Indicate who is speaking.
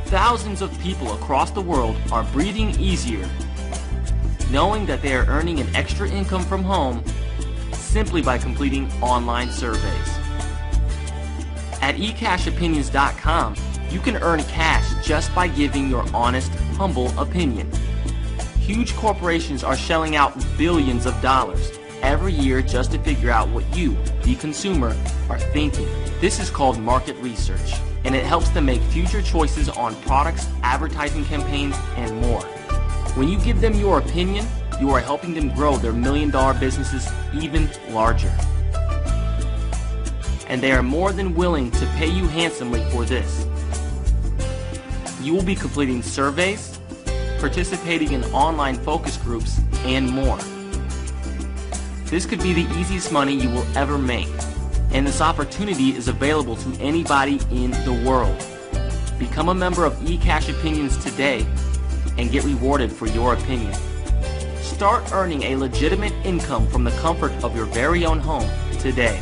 Speaker 1: Thousands of people across the world are breathing easier, knowing that they are earning an extra income from home simply by completing online surveys. At eCashOpinions.com, you can earn cash just by giving your honest, humble opinion. Huge corporations are shelling out billions of dollars every year just to figure out what you, the consumer, are thinking. This is called market research, and it helps them make future choices on products, advertising campaigns, and more. When you give them your opinion, you are helping them grow their million-dollar businesses even larger. And they are more than willing to pay you handsomely for this. You will be completing surveys, participating in online focus groups, and more. This could be the easiest money you will ever make, and this opportunity is available to anybody in the world. Become a member of eCash Opinions today and get rewarded for your opinion. Start earning a legitimate income from the comfort of your very own home today.